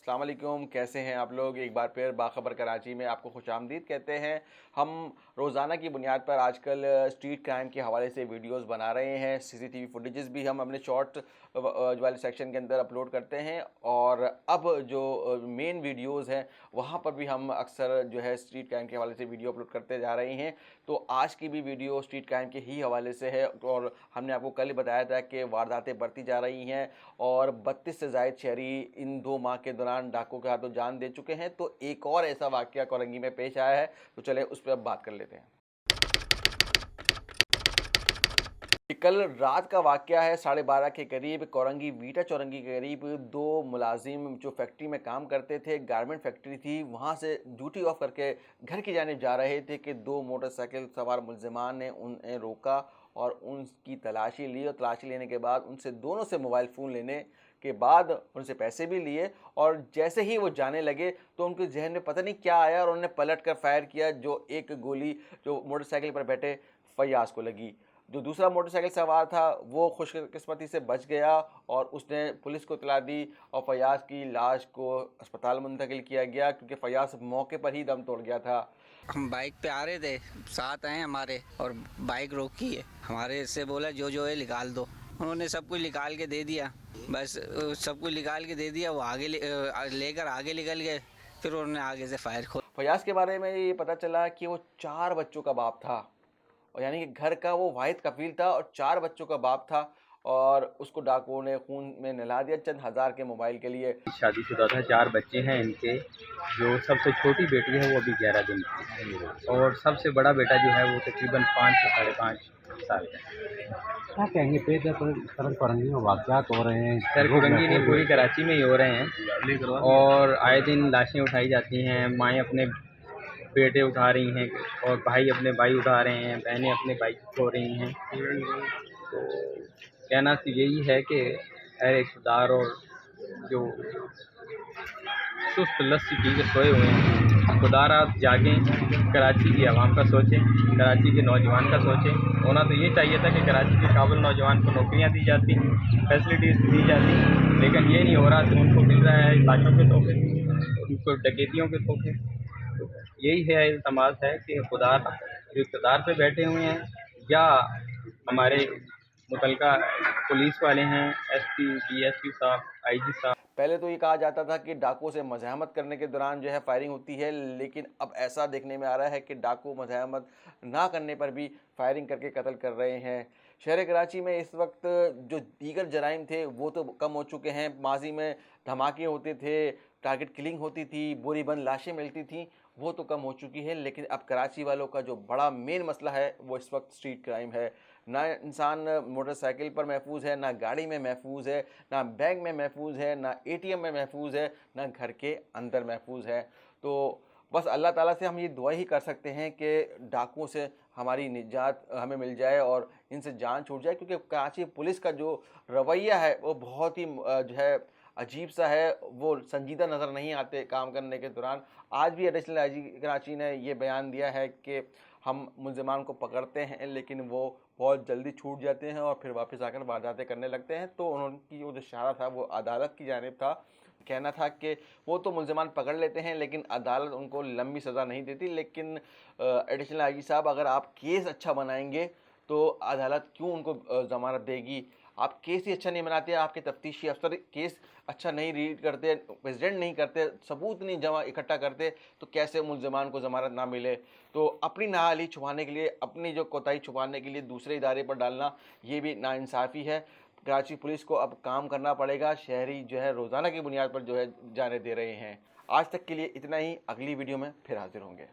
अस्सलाम वालेकुम, कैसे हैं आप लोग। एक बार फिर बाखबर कराची में आपको खुशामदीद कहते हैं। हम रोज़ाना की बुनियाद पर आजकल स्ट्रीट क्राइम के हवाले से वीडियोस बना रहे हैं। सीसीटीवी फुटेजेस भी हम अपने शॉर्ट वाले सेक्शन के अंदर अपलोड करते हैं, और अब जो मेन वीडियोस हैं वहाँ पर भी हम अक्सर जो है स्ट्रीट क्राइम के हवाले से वीडियो अपलोड करते जा रहे हैं। तो आज की भी वीडियो स्ट्रीट क्राइम के ही हवाले से है, और हमने आपको कल बताया था कि वारदातें बढ़ती जा रही हैं और 32 से ज़ायद शहरी इन 2 माह के दौरान डाकुओं के हाथों जान दे चुके हैं। तो एक और ऐसा वाक़या कोरंगी में पेश आया है, तो चलें उस पर अब बात कर लेते हैं। ये कल रात का वाक़या है, 12:30 के करीब कोरंगी वीटा चौरंगी के करीब 2 मुलाजिम जो फैक्ट्री में काम करते थे, गारमेंट फैक्ट्री थी, वहाँ से ड्यूटी ऑफ करके घर की जानिब जा रहे थे कि 2 मोटरसाइकिल सवार मुल्ज़िमान ने उन्हें रोका और उनकी तलाशी ली, और तलाशी लेने के बाद उनसे दोनों से मोबाइल फ़ोन लेने के बाद उनसे पैसे भी लिए, और जैसे ही वो जाने लगे तो उनके ज़हन में पता नहीं क्या आया और उन्होंने पलट कर फायर किया, जो एक गोली जो मोटरसाइकिल पर बैठे फैयाज़ को लगी। जो दूसरा मोटरसाइकिल सवार था वो खुशकिस्मती से बच गया और उसने पुलिस को इत्तला दी, और फैयाज़ की लाश को अस्पताल मुंतकिल किया गया क्योंकि फैयाज़ मौके पर ही दम तोड़ गया था। हम बाइक पे आ रहे थे, साथ आए हमारे और बाइक रोकी है। हमारे से बोला जो है निकाल दो। उन्होंने सब कुछ निकाल के दे दिया, बस सब कुछ निकाल के दे दिया। वो आगे लेकर आगे निकल गए, फिर उन्होंने आगे से फायर खोल। फैयाज़ के बारे में ये पता चला कि वो 4 बच्चों का बाप था, और यानी कि घर का वो वाहिद कफ़ील था और 4 बच्चों का बाप था, और उसको डाकुओं ने खून में नहला दिया चंद हज़ार के मोबाइल के लिए। शादीशुदा था, 4 बच्चे हैं इनके। जो सबसे छोटी बेटी है वो अभी 11 दिन की है, और सबसे बड़ा बेटा जो है वो तकरीबन 5 से साढ़े 5 साल का है। क्या कहेंगे पे पर इस तरह कोरंगी में वाक़यात हो रहे हैं, सर कोरंगी नहीं, पूरी कराची में ही हो रहे हैं, और आए दिन लाशें उठाई जाती हैं। माएँ अपने बेटे उठा रही हैं, और भाई अपने भाई उठा रहे हैं, बहनें अपने भाई को खो रही हैं। तो कहना तो यही है कि अहले इक़्तिदार और जो सुस्त लस्सी पी के सोए हुए हैं, खुदा रात जागें, कराची की आवाम का सोचें, कराची के नौजवान का सोचें। होना तो ये चाहिए था कि कराची के काबिल नौजवान को नौकरियां दी जाती, फैसिलिटीज़ दी जाती, लेकिन ये नहीं हो रहा। तो उनको मिल रहा है लाशों के तोहफे, उनको डकैतियों के तोहफे। तो यही है, इल्तमास है कि खुदा जो इक़्तिदार पे बैठे हुए हैं, या हमारे मुतलका पुलिस वाले हैं, एसपी, डीएसपी साहब, आईजी साहब। पहले तो ये कहा जाता था कि डाकुओं से मज़ाहमत करने के दौरान जो है फायरिंग होती है, लेकिन अब ऐसा देखने में आ रहा है कि डाकू मज़ाहमत ना करने पर भी फायरिंग करके कत्ल कर रहे हैं। शहर कराची में इस वक्त जो दीगर जराइम थे वो तो कम हो चुके हैं। माजी में धमाके होते थे, टारगेट किलिंग होती थी, बोरी बंद लाशें मिलती थीं, वो तो कम हो चुकी है, लेकिन अब कराची वालों का जो बड़ा मेन मसला है वो इस वक्त स्ट्रीट क्राइम है। ना इंसान मोटरसाइकिल पर महफूज है, ना गाड़ी में महफूज है, ना बैंक में महफूज है, ना एटीएम में महफूज है, ना घर के अंदर महफूज है। तो बस अल्लाह ताला से हम ये दुआ ही कर सकते हैं कि डाकुओं से हमारी निजात हमें मिल जाए और इनसे जान छूट जाए, क्योंकि कराची पुलिस का जो रवैया है वो बहुत ही जो है अजीब सा है। वो संजीदा नज़र नहीं आते काम करने के दौरान। आज भी एडिशनल आईजी कराची ने ये बयान दिया है कि हम मुल्ज़िमान को पकड़ते हैं, लेकिन वो बहुत जल्दी छूट जाते हैं और फिर वापस आकर वारदातें करने लगते हैं। तो उनकी वो जो इशारा था वो अदालत की जानिब था। कहना था कि वो तो मुल्ज़िमान पकड़ लेते हैं लेकिन अदालत उनको लंबी सज़ा नहीं देती। लेकिन एडिशनल आईजी साहब, अगर आप केस अच्छा बनाएंगे तो अदालत क्यों उनको ज़मानत देगी। आप केस ही अच्छा नहीं बनाते, आपके तफ्तीशी अफसर केस अच्छा नहीं रीड करते, प्रेसिडेंट नहीं करते, सबूत नहीं जमा इकट्ठा करते, तो कैसे मुल्ज़िमान को ज़मानत ना मिले। तो अपनी नाअहली छुपाने के लिए, अपनी जो कोताही छुपाने के लिए दूसरे इदारे पर डालना, ये भी नाइंसाफ़ी है। कराची पुलिस को अब काम करना पड़ेगा। शहरी जो है रोज़ाना की बुनियाद पर जो है जाने दे रहे हैं। आज तक के लिए इतना ही। अगली वीडियो में फिर हाजिर होंगे।